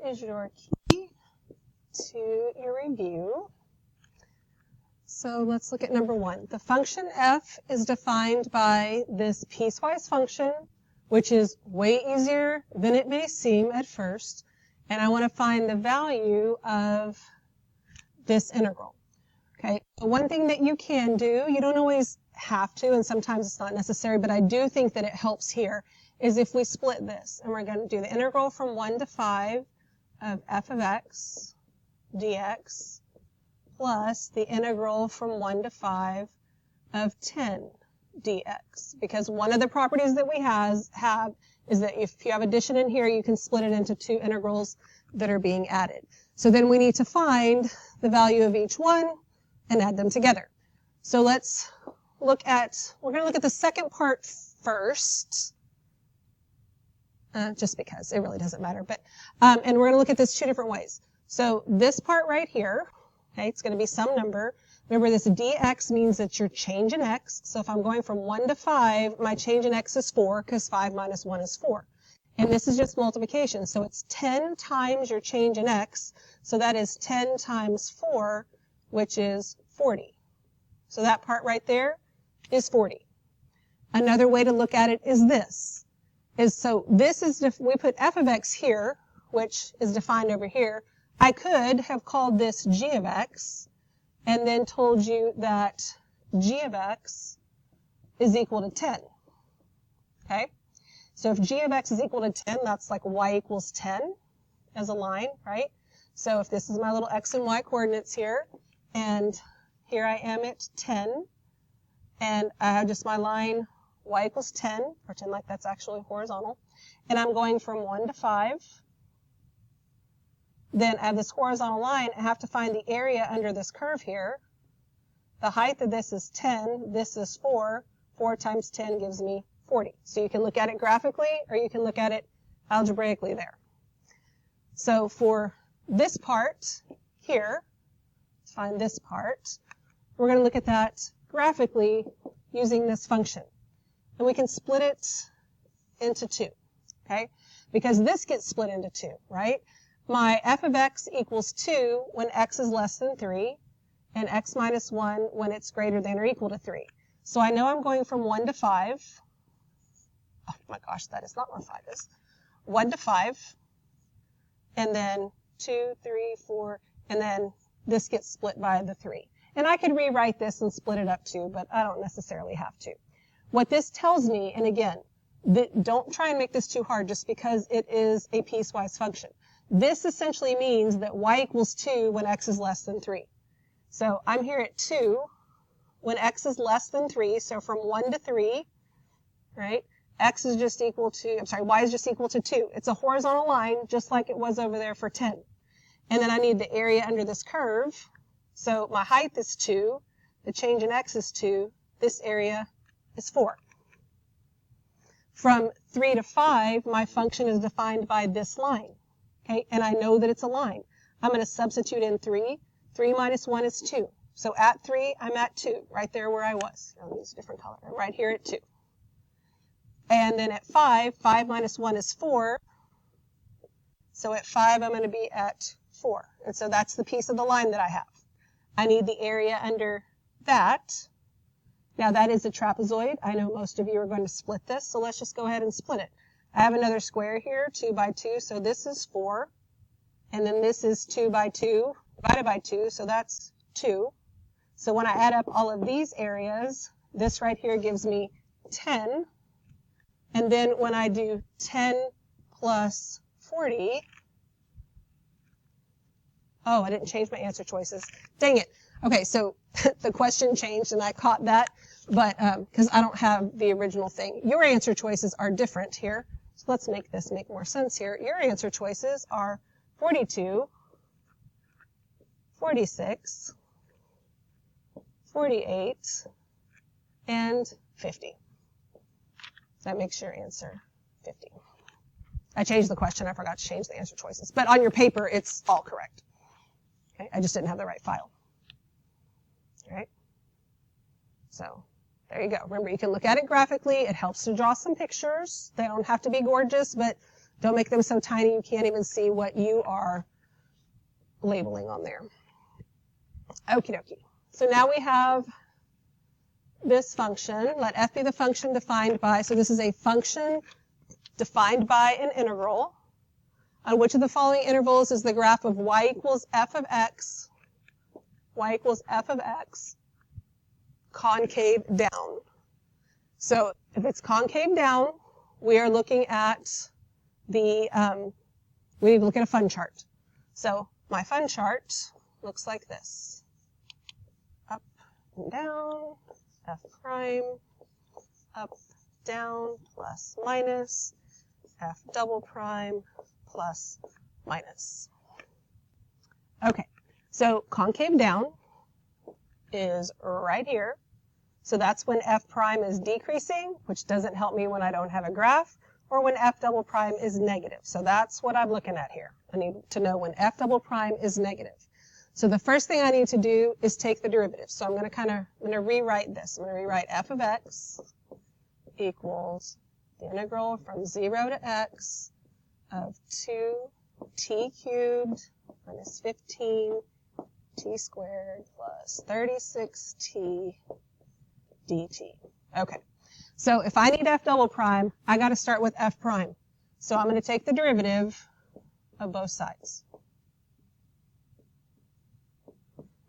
is your key to your review. So let's look at number 1. The function f is defined by this piecewise function, which is way easier than it may seem at first. And I want to find the value of this integral. Okay, so one thing that you can do, you don't always have to, and sometimes it's not necessary, but I do think that it helps here, is if we split this, and we're going to do the integral from 1 to 5 of f of x dx plus the integral from 1 to 5 of 10 dx. Because one of the properties that we have is that if you have addition in here, you can split it into two integrals that are being added. So then we need to find the value of each one and add them together. So let's look at, we're going to look at the second part first, just because it really doesn't matter. But and we're going to look at this two different ways. So this part right here, okay, it's going to be some number. Remember, this dx means that your change in x. So if I'm going from 1 to 5, my change in x is 4, because 5 minus 1 is 4. And this is just multiplication. So it's 10 times your change in x. So that is 10 times 4, which is 40. So that part right there is 40. Another way to look at it is this. We put f of x here, which is defined over here. I could have called this g of x and then told you that g of x is equal to 10. Okay? So if g of x is equal to 10, that's like y equals 10 as a line, right? So if this is my little x and y coordinates here, and here I am at 10, and I have just my line y equals 10, pretend like that's actually horizontal, and I'm going from 1 to 5, then I have this horizontal line. I have to find the area under this curve here. The height of this is 10, this is 4. 4 times 10 gives me 40. So you can look at it graphically, or you can look at it algebraically there. So for this part here, to find this part, we're going to look at that graphically using this function. And we can split it into 2, okay? Because this gets split into 2, right? My f of x equals 2 when x is less than 3, and x minus 1 when it's greater than or equal to 3. So I know I'm going from 1 to 5. Oh my gosh, that is not where 5 is. 1 to 5, and then 2, 3, 4, and then this gets split by the 3. And I could rewrite this and split it up too, but I don't necessarily have to. What this tells me, and again, don't try and make this too hard just because it is a piecewise function. This essentially means that y equals 2 when x is less than 3. So I'm here at 2 when x is less than 3, so from 1 to 3, right? Y is just equal to 2. It's a horizontal line, just like it was over there for 10. And then I need the area under this curve. So my height is 2, the change in x is 2, this area is 4. From 3 to 5, my function is defined by this line. Okay, and I know that it's a line. I'm going to substitute in 3. 3 minus 1 is 2. So at 3, I'm at 2, right there where I was. I'll use a different color. I'm right here at 2. And then at 5, 5 minus 1 is 4. So at 5, I'm going to be at 4. And so that's the piece of the line that I have. I need the area under that. Now that is a trapezoid. I know most of you are going to split this, so let's just go ahead and split it. I have another square here, 2 by 2, so this is 4. And then this is 2 by 2 divided by 2, so that's 2. So when I add up all of these areas, this right here gives me 10. And then when I do 10 plus 40, oh, I didn't change my answer choices. Dang it. Okay, so the question changed and I caught that, but because I don't have the original thing. Your answer choices are different here. So let's make this make more sense here. Your answer choices are 42, 46, 48, and 50. That makes your answer 50. I changed the question. I forgot to change the answer choices. But on your paper, it's all correct. Okay? I just didn't have the right file. All right? So there you go. Remember, you can look at it graphically. It helps to draw some pictures. They don't have to be gorgeous, but Don't make them so tiny you can't even see what you are labeling on there. Okie dokie. So now we have this function. Let f be the function defined by, so this is a function defined by an integral. On which of the following intervals is the graph of y equals f of x, concave down? So if it's concave down, we are looking at we need to look at a fun chart. So my fun chart looks like this. Up and down, f prime, up, down, plus, minus, f double prime, plus, minus. Okay, so concave down is right here. So that's when f prime is decreasing, which doesn't help me when I don't have a graph, or when f double prime is negative. So that's what I'm looking at here. I need to know when f double prime is negative. So the first thing I need to do is take the derivative. So I'm going to rewrite this. I'm going to rewrite f of x equals the integral from 0 to x of 2t cubed minus 15t squared plus 36t dt. Okay. So if I need f double prime, I got to start with f prime. So I'm going to take the derivative of both sides.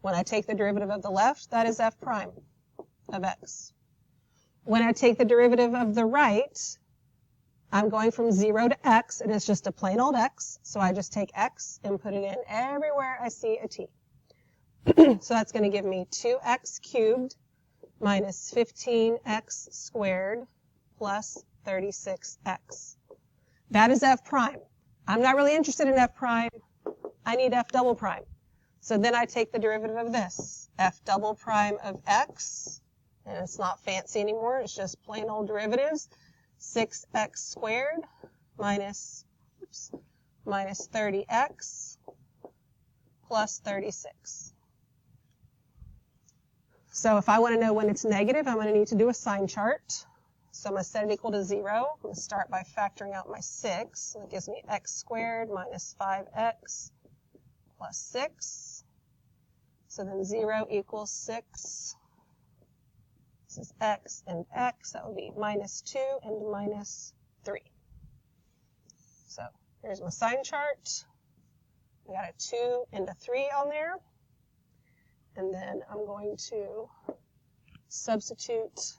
When I take the derivative of the left, that is f prime of x. When I take the derivative of the right, I'm going from 0 to x, and it's just a plain old x. So I just take x and put it in everywhere I see a t. So that's going to give me 2x cubed minus 15x squared plus 36x. That is f prime. I'm not really interested in f prime. I need f double prime. So then I take the derivative of this, f double prime of x, and it's not fancy anymore, it's just plain old derivatives, 6x squared minus 30x plus 36. So if I want to know when it's negative, I'm going to need to do a sign chart. So I'm going to set it equal to 0. I'm going to start by factoring out my 6. So it gives me x squared minus 5x plus 6. So then 0 equals 6. This is x and x. That would be minus 2 and minus 3. So here's my sign chart. I got a 2 and a 3 on there. And then I'm going to substitute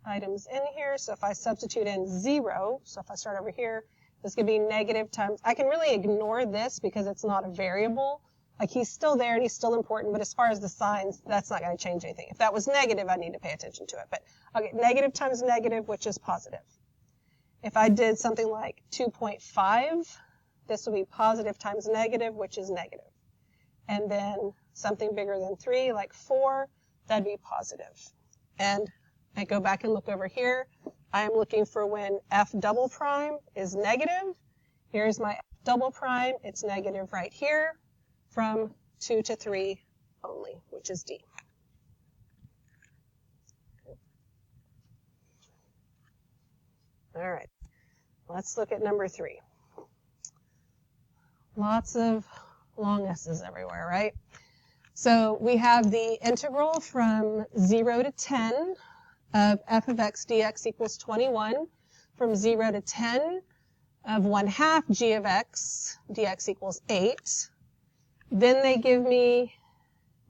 items in here. So if I substitute in 0, so if I start over here, this could be negative times. I can really ignore this because it's not a variable. Like he's still there and he's still important, but as far as the signs, that's not going to change anything. If that was negative, I need to pay attention to it. But okay, negative times negative, which is positive. If I did something like 2.5, this would be positive times negative, which is negative. And then something bigger than 3, like 4, that'd be positive. And I go back and look over here. I am looking for when f double prime is negative. Here's my f double prime. It's negative right here from 2 to 3 only, which is D. All right, let's look at number 3. Lots of long S's everywhere, right? So we have the integral from 0 to 10 of f of x dx equals 21, from 0 to 10 of 1/2 g of x dx equals 8. Then they give me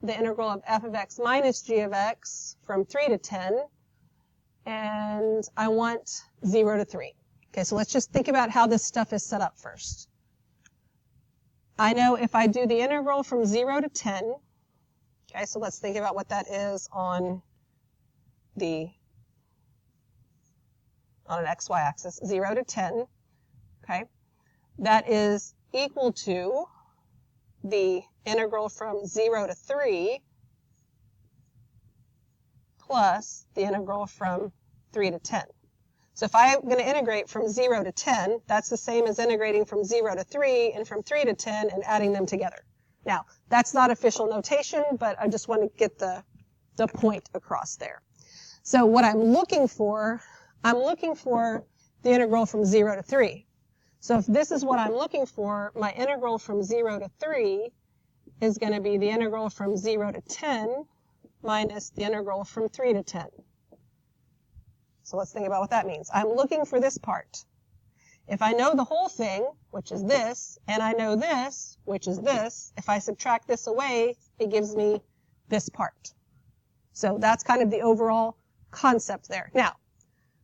the integral of f of x minus g of x from 3 to 10, and I want 0 to 3. Okay, so let's just think about how this stuff is set up first. I know if I do the integral from 0 to 10, okay, so let's think about what that is on an xy axis, 0 to 10, okay? That is equal to the integral from 0 to 3 plus the integral from 3 to 10. So if I'm going to integrate from 0 to 10, that's the same as integrating from 0 to 3 and from 3 to 10 and adding them together. Now, that's not official notation, but I just want to get the point across there. So what I'm looking for the integral from 0 to 3. So if this is what I'm looking for, my integral from 0 to 3 is going to be the integral from 0 to 10 minus the integral from 3 to 10. So let's think about what that means. I'm looking for this part. If I know the whole thing, which is this, and I know this, which is this, if I subtract this away, it gives me this part. So that's kind of the overall concept there. Now,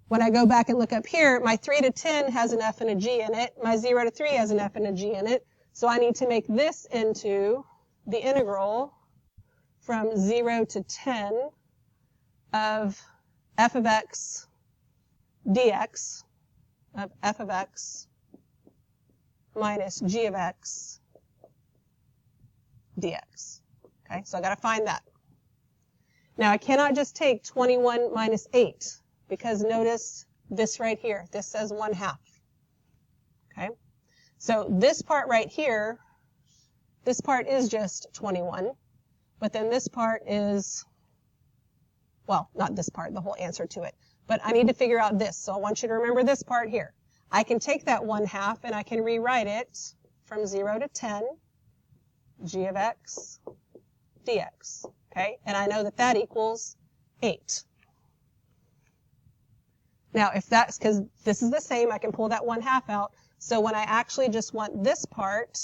when I go back and look up here, my 3 to 10 has an f and a g in it. My 0 to 3 has an f and a g in it. So I need to make this into the integral from 0 to 10 of f of x dx of f of x minus g of x dx. Okay, so I got to find that. Now I cannot just take 21 minus 8 because notice this right here. This says 1/2. Okay, so this part right here, this part is just 21, but then this part is, well, not this part, the whole answer to it. But I need to figure out this, so I want you to remember this part here. I can take that 1/2 and I can rewrite it from 0 to 10, g of x dx, okay? And I know that that equals 8. Now, if that's, because this is the same, I can pull that 1/2 out. So when I actually just want this part,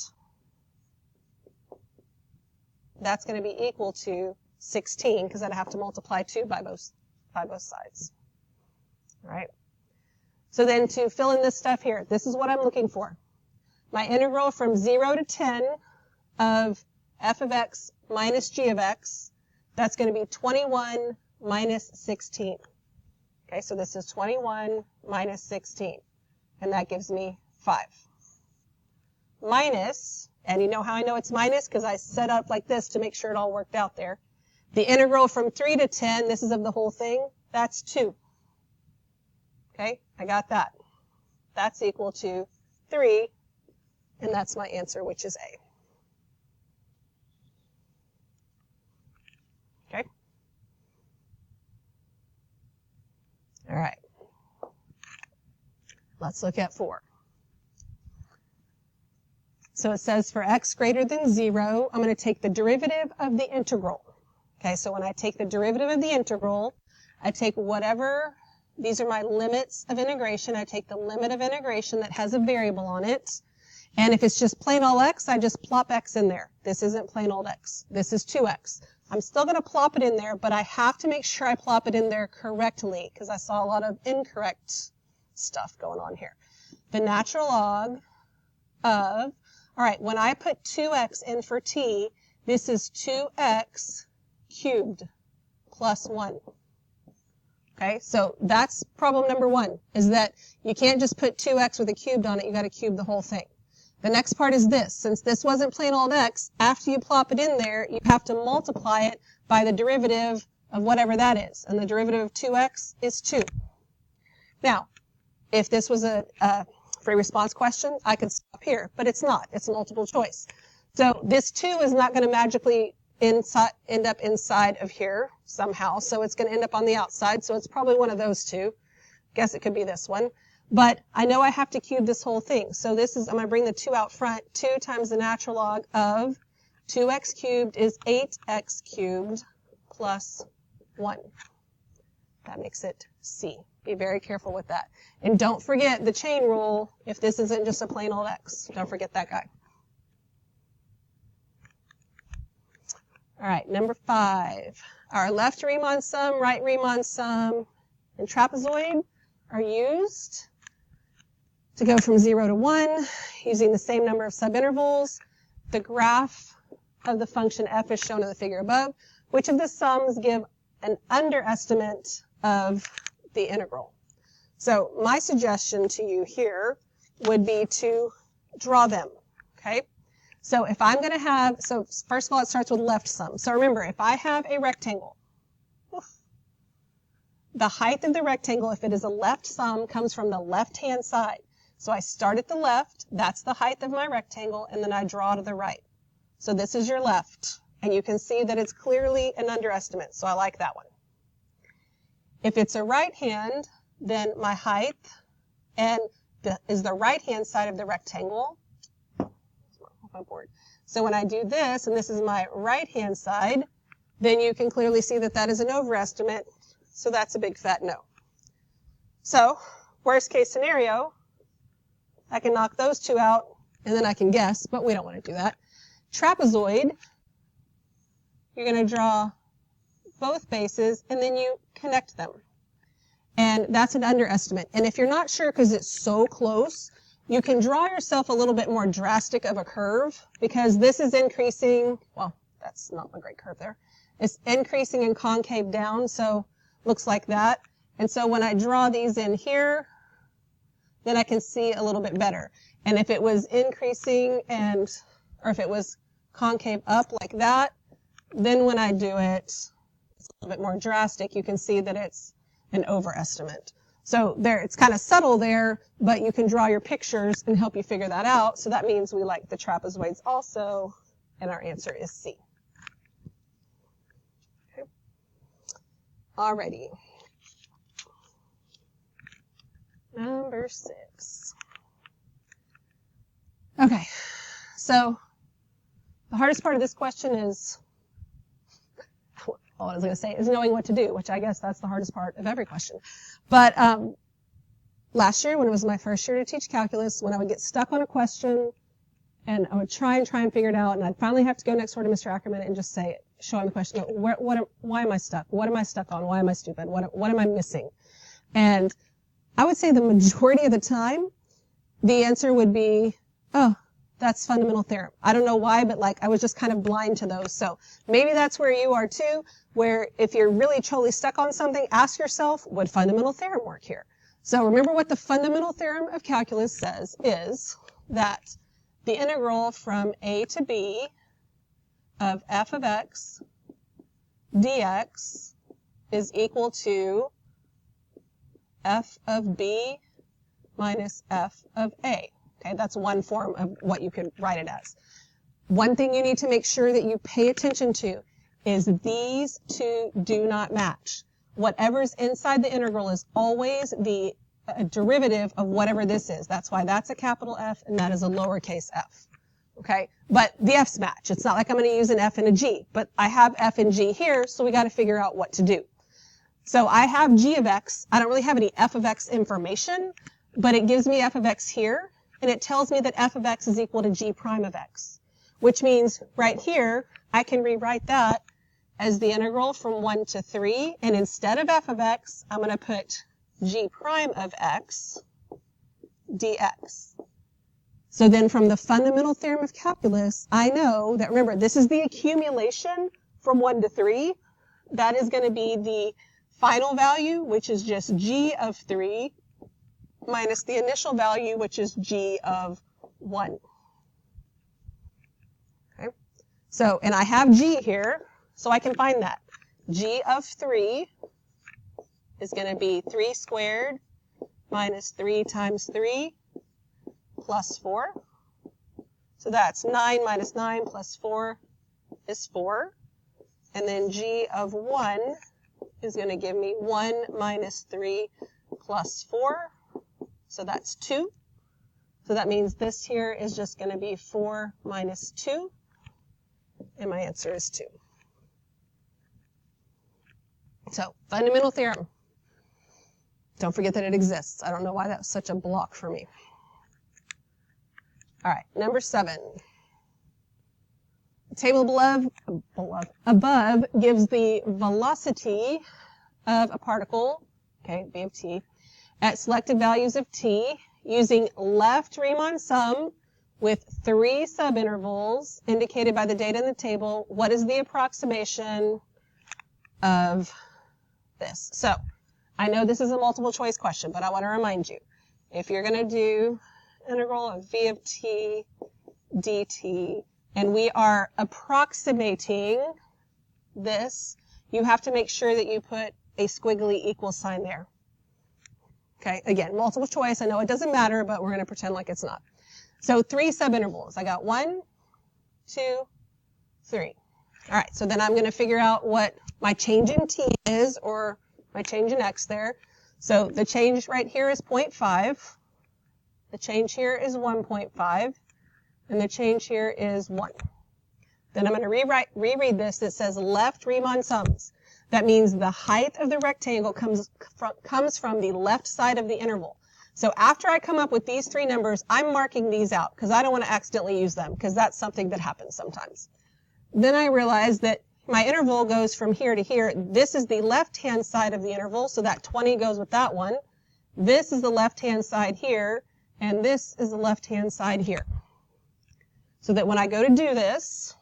that's going to be equal to 16, because I'd have to multiply 2 by both sides. All right. So then to fill in this stuff here, this is what I'm looking for. My integral from 0 to 10 of f of x minus g of x, that's going to be 21 minus 16. Okay, so this is 21 minus 16, and that gives me 5. Minus, and you know how I know it's minus? Because I set up like this to make sure it all worked out there. The integral from 3 to 10, this is of the whole thing, that's 2. Okay, I got that. That's equal to 3, and that's my answer, which is A. Okay? All right. Let's look at 4. So it says for x greater than 0, I'm going to take the derivative of the integral. Okay, so when I take the derivative of the integral, I take whatever, these are my limits of integration. I take the limit of integration that has a variable on it. And if it's just plain old x, I just plop x in there. This isn't plain old x. This is 2x. I'm still going to plop it in there, but I have to make sure I plop it in there correctly because I saw a lot of incorrect stuff going on here. The natural log of, all right, when I put 2x in for t, this is 2x cubed plus 1. Okay, so that's problem number 1, is that you can't just put 2x with a cubed on it, you got to cube the whole thing. The next part is this. Since this wasn't plain old x, after you plop it in there, you have to multiply it by the derivative of whatever that is. And the derivative of 2x is 2. Now, if this was a free response question, I could stop here, but it's not. It's multiple choice. So this 2 is not going to magically end up inside of here somehow. So it's going to end up on the outside. So it's probably one of those two. Guess it could be this one. But I know I have to cube this whole thing. So this is, I'm going to bring the 2 out front. 2 times the natural log of 2x cubed is 8x cubed plus 1. That makes it C. Be very careful with that. And don't forget the chain rule if this isn't just a plain old x. Don't forget that guy. All right, number 5. Our left Riemann sum, right Riemann sum, and trapezoid are used to go from 0 to 1 using the same number of subintervals. The graph of the function f is shown in the figure above. Which of the sums give an underestimate of the integral? So my suggestion to you here would be to draw them, okay? So if I'm going to have, so first of all, it starts with left sum. So remember, if I have a rectangle, the height of the rectangle, if it is a left sum, comes from the left-hand side. So I start at the left, that's the height of my rectangle, and then I draw to the right. So this is your left, and you can see that it's clearly an underestimate, so I like that one. If it's a right hand, then my height and is the right-hand side of the rectangle. My board. So when I do this, and this is my right-hand side, then you can clearly see that that is an overestimate, so that's a big fat no. So, worst case scenario, I can knock those two out, and then I can guess, but we don't want to do that. Trapezoid, you're going to draw both bases, and then you connect them. And that's an underestimate. And if you're not sure because it's so close, you can draw yourself a little bit more drastic of a curve, because this is increasing, well, that's not a great curve there. It's increasing and concave down, so looks like that. And so when I draw these in here, then I can see a little bit better. And if it was increasing or if it was concave up like that, then when I do it, it's a little bit more drastic. You can see that it's an overestimate. So there, it's kind of subtle there, but you can draw your pictures and help you figure that out. So that means we like the trapezoids also, and our answer is C. Okay. Alrighty. Number 6. Okay, so the hardest part of this question is, all I was going to say is knowing what to do, which I guess that's the hardest part of every question. But last year, when it was my first year to teach calculus, when I would get stuck on a question, and I would try and figure it out, and I'd finally have to go next door to Mr. Ackerman and just say, show him the question, why am I stuck? What am I stuck on? Why am I stupid? What am I missing? And I would say the majority of the time, the answer would be, oh, that's fundamental theorem. I don't know why, but like I was just kind of blind to those. So maybe that's where you are too, where if you're really totally stuck on something, ask yourself, would fundamental theorem work here? So remember what the fundamental theorem of calculus says is that the integral from a to b of f of x dx is equal to f of b minus f of a. Okay, that's one form of what you could write it as. One thing you need to make sure that you pay attention to is these two do not match. Whatever's inside the integral is always the derivative of whatever this is. That's why that's a capital F and that is a lowercase f. Okay, but the f's match. It's not like I'm going to use an f and a g, but I have f and g here, so we got to figure out what to do. So I have g of x. I don't really have any f of x information, but it gives me f of x here. And it tells me that f of x is equal to g prime of x, which means right here, I can rewrite that as the integral from 1 to 3. And instead of f of x, I'm going to put g prime of x dx. So then from the fundamental theorem of calculus, I know that, remember, this is the accumulation from 1 to 3. That is going to be the final value, which is just g of 3, minus the initial value, which is g of 1. Okay. So, and I have g here, so I can find that. G of 3 is going to be 3 squared minus 3 times 3 plus 4. So that's 9 minus 9 plus 4 is 4. And then g of 1 is going to give me 1 minus 3 plus 4. So that's 2. So that means this here is just going to be 4 minus 2. And my answer is 2. So, fundamental theorem. Don't forget that it exists. I don't know why that was such a block for me. All right, number 7. The table above gives the velocity of a particle, okay, v of t, at selected values of t using left Riemann sum with 3 subintervals indicated by the data in the table. What is the approximation of this? So I know this is a multiple choice question, but I want to remind you, if you're going to do integral of v of t dt, and we are approximating this, you have to make sure that you put a squiggly equal sign there. Okay, again, multiple choice. I know it doesn't matter, but we're going to pretend like it's not. So 3 subintervals. I got 1, 2, 3. All right, so then I'm going to figure out what my change in t is, or my change in x there. So the change right here is 0.5. The change here is 1.5, and the change here is 1. Then I'm going to reread this. It says left Riemann sums. That means the height of the rectangle comes from the left side of the interval. So after I come up with these three numbers, I'm marking these out because I don't want to accidentally use them because that's something that happens sometimes. Then I realize that my interval goes from here to here. This is the left-hand side of the interval, so that 20 goes with that one. This is the left-hand side here, and this is the left-hand side here. So that when I go to do this,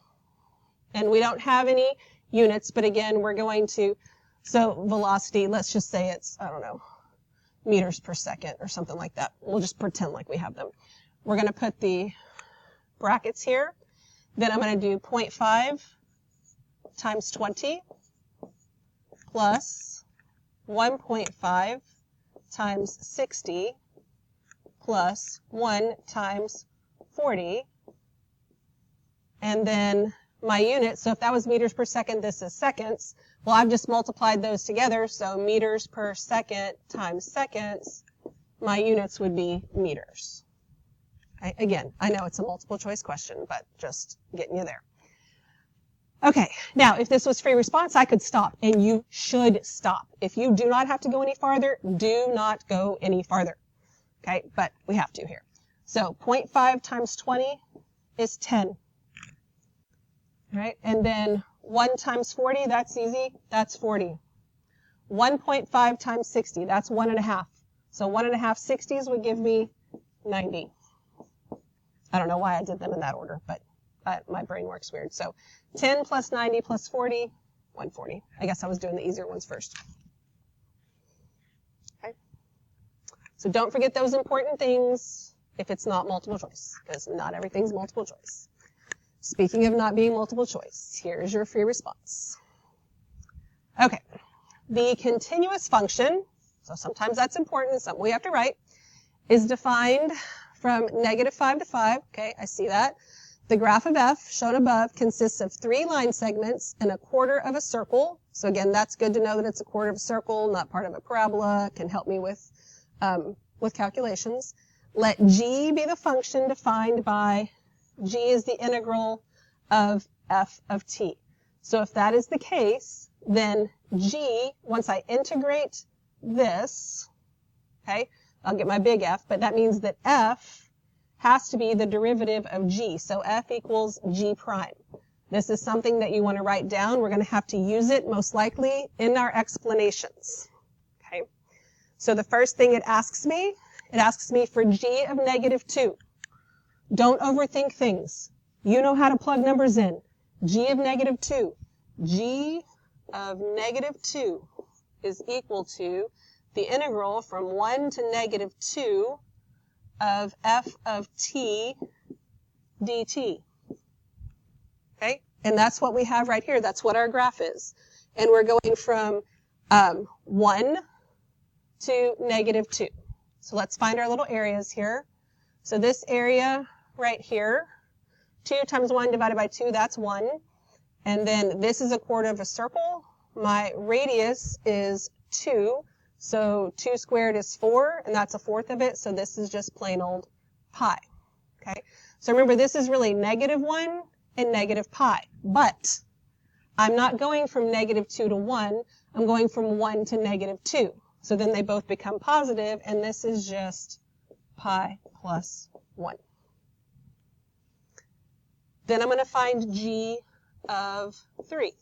and we don't have any units, but again, we're going to, so velocity, let's just say it's, I don't know, meters per second or something like that. We'll just pretend like we have them. We're going to put the brackets here. Then I'm going to do 0.5 times 20 plus 1.5 times 60 plus 1 times 40. And then my unit, so if that was meters per second, this is seconds. Well, I've just multiplied those together, so meters per second times seconds, my units would be meters. Okay? Again, I know it's a multiple choice question, but just getting you there. Okay, now if this was free response, I could stop, and you should stop. If you do not have to go any farther, do not go any farther. Okay, but we have to here. So 0.5 times 20 is 10. Right? And then 1 times 40, that's easy. That's 40. 1.5 times 60, that's 1.5. So 1.5 60s would give me 90. I don't know why I did them in that order, but my brain works weird. So 10 plus 90 plus 40, 140. I guess I was doing the easier ones first. Okay. So don't forget those important things if it's not multiple choice, because not everything's multiple choice. Speaking of not being multiple choice, here's your free response. Okay, the continuous function, so sometimes that's important, something we have to write, is defined from -5 to 5. Okay, I see that. The graph of f, shown above, consists of 3 line segments and a quarter of a circle. So again, that's good to know that it's a quarter of a circle, not part of a parabola. Can help me with calculations. Let g be the function defined by g is the integral of f of t. So if that is the case, then g, once I integrate this, okay, I'll get my big F, but that means that f has to be the derivative of g. So f equals g prime. This is something that you want to write down. We're going to have to use it most likely in our explanations. Okay. So the first thing it asks me for g of -2. Don't overthink things. You know how to plug numbers in. G of -2. G of -2 is equal to the integral from 1 to -2 of f of t dt. Okay? And that's what we have right here. That's what our graph is. And we're going from 1 to -2. So let's find our little areas here. So this area right here, 2 times 1 divided by 2, that's 1. And then this is a quarter of a circle. My radius is 2. So 2 squared is 4, and that's 1/4 of it. So this is just plain old pi. Okay. So remember, this is really -1 and -pi. But I'm not going from -2 to 1. I'm going from 1 to -2. So then they both become positive, and this is just pi plus 1. Then I'm going to find g of 3.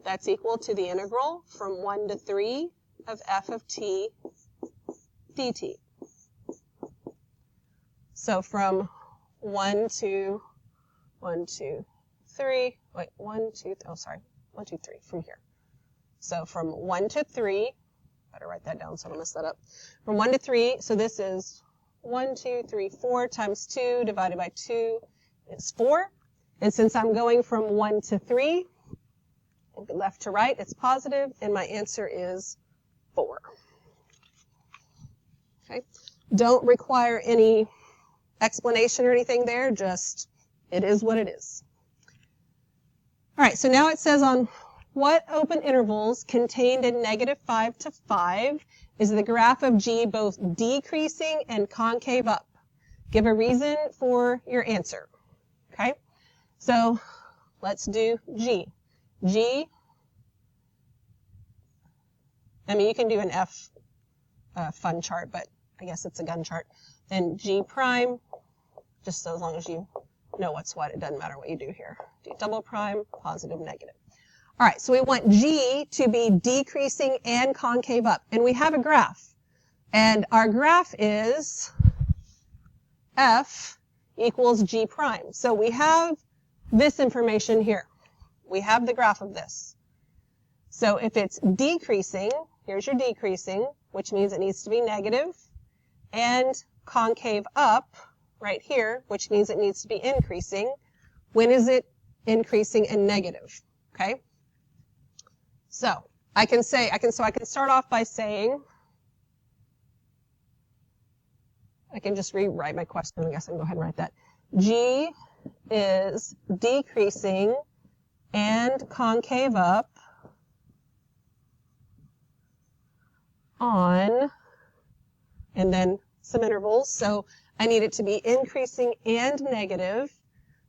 That's equal to the integral from 1 to 3 of f of t dt. So from 1 to 3, wait, 1, 2, oh, sorry, 1, 2, 3 from here. So from 1 to 3, better write that down so I don't mess that up. From 1 to 3, so this is 1, 2, 3, 4 times 2 divided by 2 is 4. And since I'm going from 1 to 3, left to right, it's positive, and my answer is 4. Okay? Don't require any explanation or anything there, just it is what it is. All right, so now it says on what open intervals contained in -5 to 5 is the graph of g both decreasing and concave up? Give a reason for your answer. Okay? So let's do G. G, I mean, you can do an F fun chart, but I guess it's a gun chart. Then G prime, just so as long as you know what's what, it doesn't matter what you do here. D double prime, positive, negative. All right, so we want G to be decreasing and concave up. And we have a graph. And our graph is F equals G prime. So we have this information here. We have the graph of this. So if it's decreasing, here's your decreasing, which means it needs to be negative, and concave up right here, which means it needs to be increasing. When is it increasing and negative? Okay? So I can start off by saying, I can just rewrite my question. I guess I can go ahead and write that. G is decreasing and concave up on, and then some intervals. So I need it to be increasing and negative.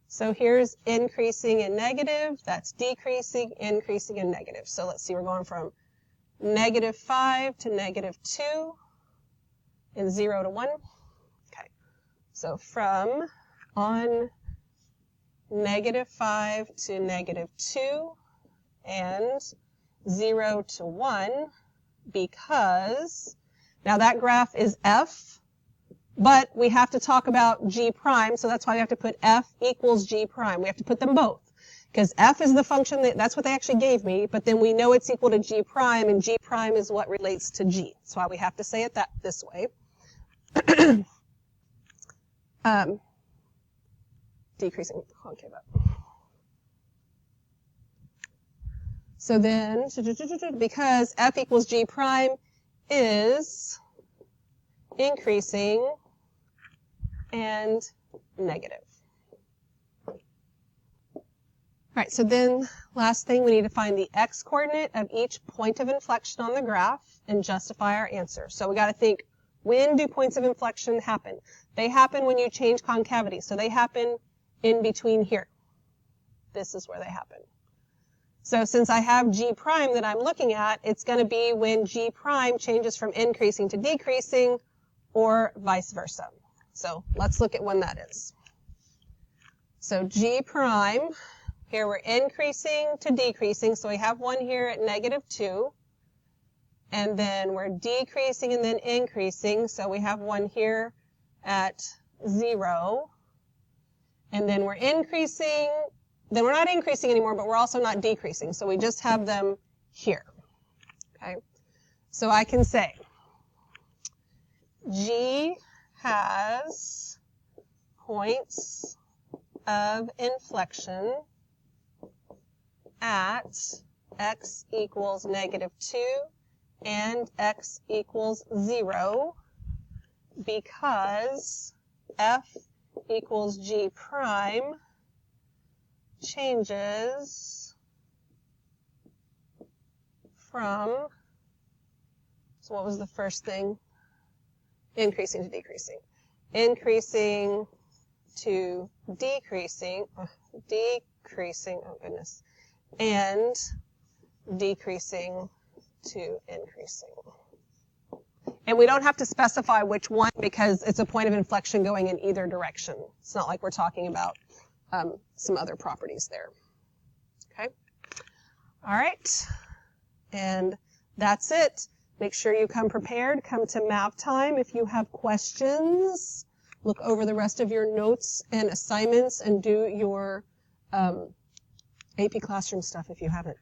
So here's increasing and negative. That's decreasing, increasing, and negative. So let's see, we're going from -5 to -2 and 0 to 1. Okay. So from on -5 to -2 and 0 to 1, because now that graph is F, but we have to talk about G prime, so that's why we have to put F equals G prime. We have to put them both, because F is the function, that's what they actually gave me, but then we know it's equal to G prime, and G prime is what relates to G. That's why we have to say it this way. Decreasing, concave up. So then, because F equals G prime is increasing and negative. All right, so then last thing, we need to find the x-coordinate of each point of inflection on the graph and justify our answer. So we got to think, when do points of inflection happen? They happen when you change concavity. So they happen in between here. This is where they happen. So since I have G prime that I'm looking at, it's going to be when G prime changes from increasing to decreasing, or vice versa. So let's look at when that is. So G prime, here we're increasing to decreasing, so we have one here at -2, and then we're decreasing and then increasing, so we have one here at 0, and then we're increasing, then we're not increasing anymore, but we're also not decreasing, so we just have them here. Okay, so I can say G has points of inflection at x equals -2 and x equals 0 because F equals G prime changes from, so what was the first thing? Increasing to decreasing. Increasing to decreasing, oh goodness, and decreasing to increasing. And we don't have to specify which one because it's a point of inflection going in either direction. It's not like we're talking about some other properties there. Okay? All right. And that's it. Make sure you come prepared. Come to math time if you have questions. Look over the rest of your notes and assignments and do your AP Classroom stuff if you haven't.